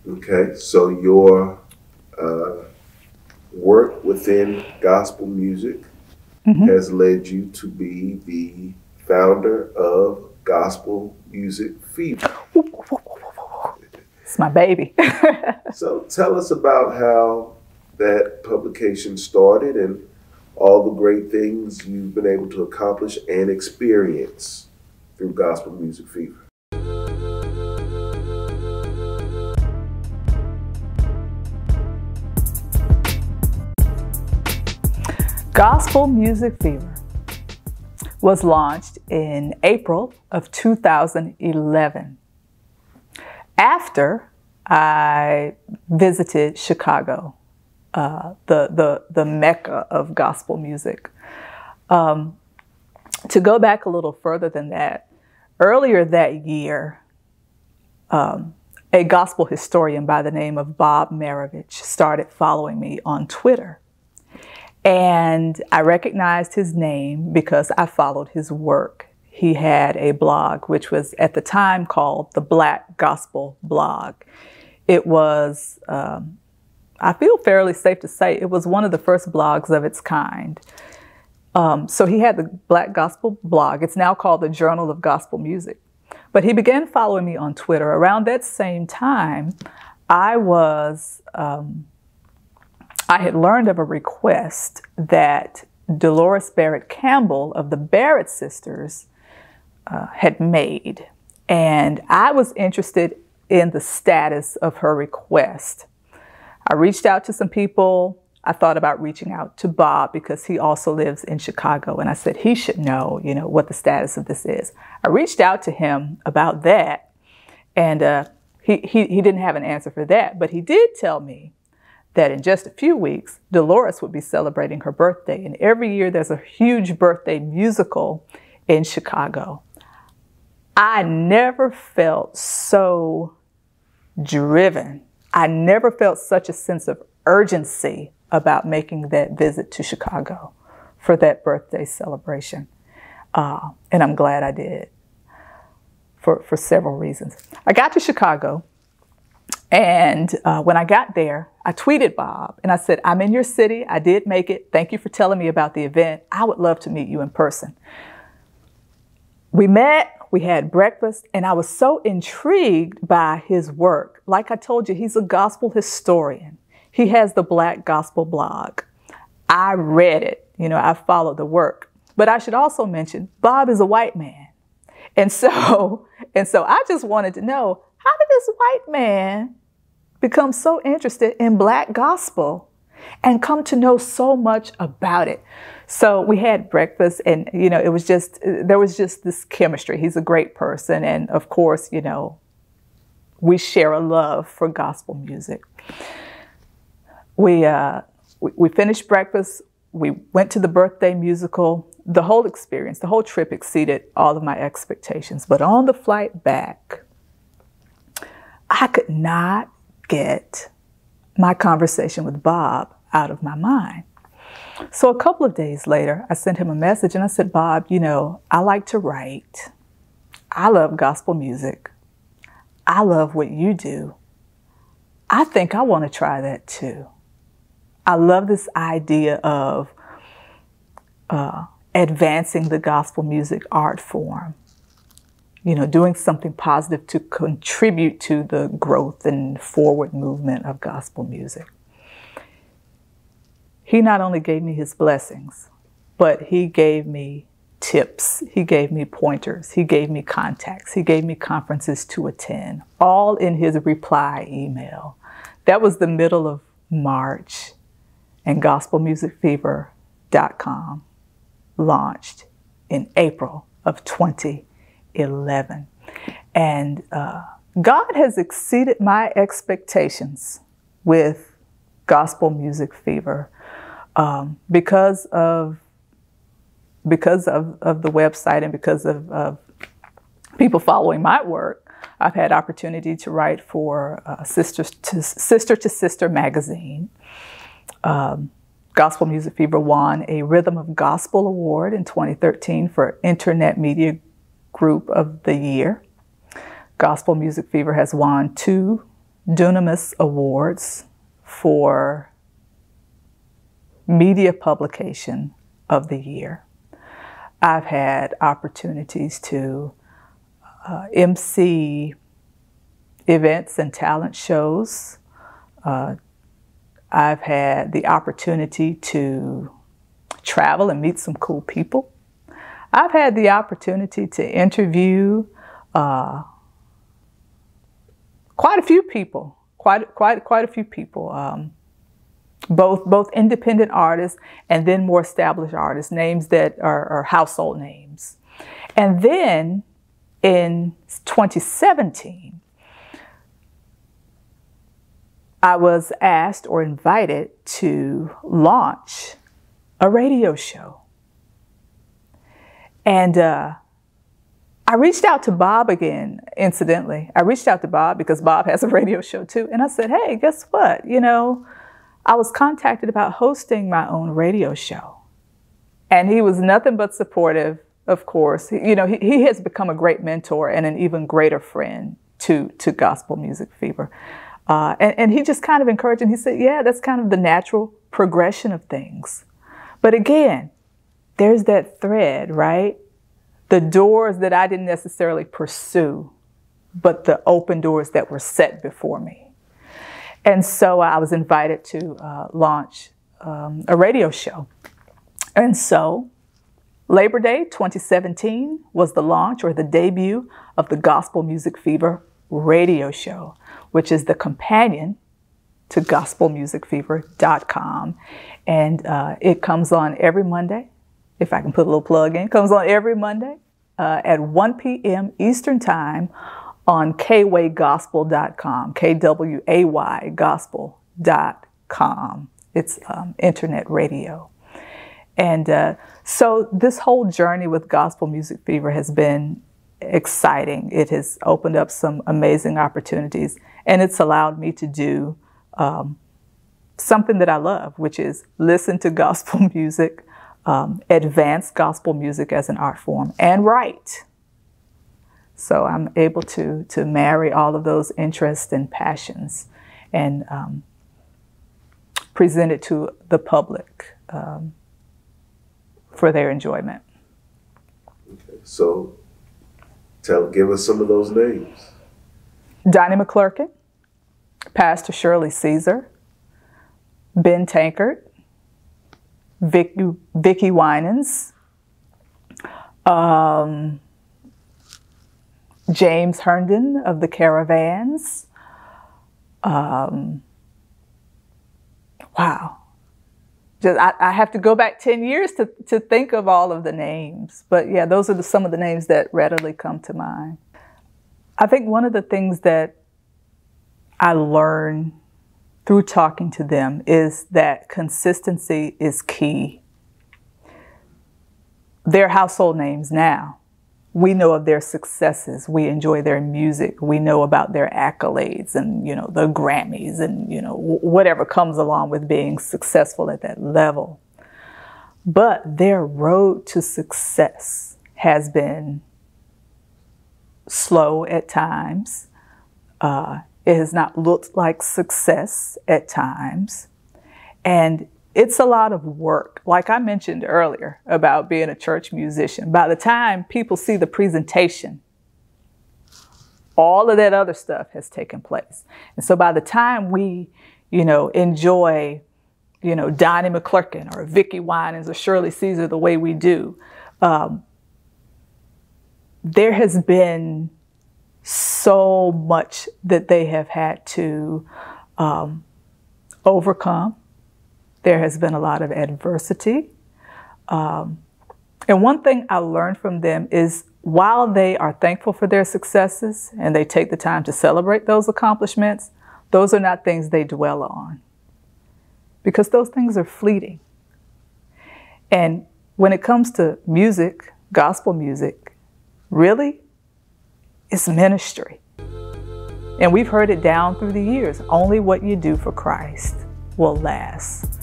Okay, so your work within gospel music has led you to be the founder of Gospel Music Fever. It's my baby. So tell us about how that publication started and all the great things you've been able to accomplish and experience through Gospel Music Fever. Gospel Music Fever was launched in April of 2011 after I visited Chicago, the mecca of gospel music. To go back a little further than that, earlier that year, a gospel historian by the name of Bob Maravich started following me on Twitter. And I recognized his name because I followed his work. He had a blog, which was at the time called the Black Gospel Blog. It was, I feel fairly safe to say, it was one of the first blogs of its kind. So he had the Black Gospel Blog. It's now called the Journal of Gospel Music. But he began following me on Twitter. Around that same time, I had learned of a request that Dolores Barrett Campbell of the Barrett sisters had made. And I was interested in the status of her request. I reached out to some people. I thought about reaching out to Bob because he also lives in Chicago. And I said, he should know, what the status of this is. I reached out to him about that. And he didn't have an answer for that. But he did tell me that in just a few weeks, Dolores would be celebrating her birthday. And every year there's a huge birthday musical in Chicago. I never felt so driven. I never felt such a sense of urgency about making that visit to Chicago for that birthday celebration. And I'm glad I did for several reasons. I got to Chicago. And when I got there, I tweeted Bob and I said, I'm in your city. I did make it. Thank you for telling me about the event. I would love to meet you in person. We met, we had breakfast, and I was so intrigued by his work. Like I told you, he's a gospel historian. He has the Black Gospel Blog. I read it. I followed the work. But I should also mention, Bob is a white man. And so I just wanted to know, how did this white man become so interested in Black gospel and come to know so much about it? So we had breakfast and, there was just this chemistry. He's a great person. And of course, we share a love for gospel music. We finished breakfast. We went to the birthday musical. The whole experience, the whole trip exceeded all of my expectations. But on the flight back, I could not get my conversation with Bob out of my mind. So a couple of days later, I sent him a message and I said, Bob, I like to write. I love gospel music. I love what you do. I think I want to try that too. I love this idea of advancing the gospel music art form. Doing something positive to contribute to the growth and forward movement of gospel music. He not only gave me his blessings, but he gave me tips. He gave me pointers. He gave me contacts. He gave me conferences to attend, all in his reply email. That was the middle of March, and gospelmusicfever.com launched in April of 2011. And God has exceeded my expectations with Gospel Music Fever because of the website and because of people following my work. I've had opportunity to write for Sister to Sister magazine. Gospel Music Fever won a Rhythm of Gospel Award in 2013 for Internet Media Group of the Year. Gospel Music Fever has won 2 Dunamis Awards for Media Publication of the Year. I've had opportunities to MC events and talent shows. I've had the opportunity to travel and meet some cool people. I've had the opportunity to interview quite a few people, quite a few people, both independent artists and then more established artists, names that are household names. And then in 2017, I was asked or invited to launch a radio show. And I reached out to Bob again, incidentally. I reached out to Bob because Bob has a radio show too. And I said, hey, guess what? You know, I was contacted about hosting my own radio show. And he was nothing but supportive, of course. You know, he has become a great mentor and an even greater friend to Gospel Music Fever. And he just kind of encouraged, and he said, yeah, that's kind of the natural progression of things. But again, there's that thread, right? The doors that I didn't necessarily pursue, but the open doors that were set before me. And so I was invited to launch a radio show. And so Labor Day 2017 was the launch or the debut of the Gospel Music Fever radio show, which is the companion to gospelmusicfever.com. And it comes on every Monday, if I can put a little plug in. It comes on every Monday at 1 p.m. Eastern Time on kwaygospel.com, Kway gospel.com. It's internet radio. And so this whole journey with Gospel Music Fever has been exciting. It has opened up some amazing opportunities, and it's allowed me to do something that I love, which is listen to gospel music, advance gospel music as an art form, and write. So I'm able to marry all of those interests and passions and present it to the public for their enjoyment. Okay. So give us some of those names. Donnie McClurkin, Pastor Shirley Caesar, Ben Tankard, Vicki Winans, James Herndon of the Caravans. Wow. I have to go back 10 years to think of all of the names. But yeah, those are some of the names that readily come to mind. I think one of the things that I learned through talking to them is that consistency is key. They're household names now. We know of their successes. We enjoy their music. We know about their accolades and, you know, the Grammys and, you know, whatever comes along with being successful at that level. But their road to success has been slow at times. It has not looked like success at times. And it's a lot of work. Like I mentioned earlier about being a church musician, by the time people see the presentation, all of that other stuff has taken place. And so by the time we, you know, enjoy, you know, Donnie McClurkin or Vicki Winans or Shirley Caesar the way we do, there has been so much that they have had to overcome. There has been a lot of adversity. And one thing I learned from them is while they are thankful for their successes and they take the time to celebrate those accomplishments, those are not things they dwell on because those things are fleeting. And when it comes to music, gospel music, really, it's ministry. And we've heard it down through the years. Only what you do for Christ will last.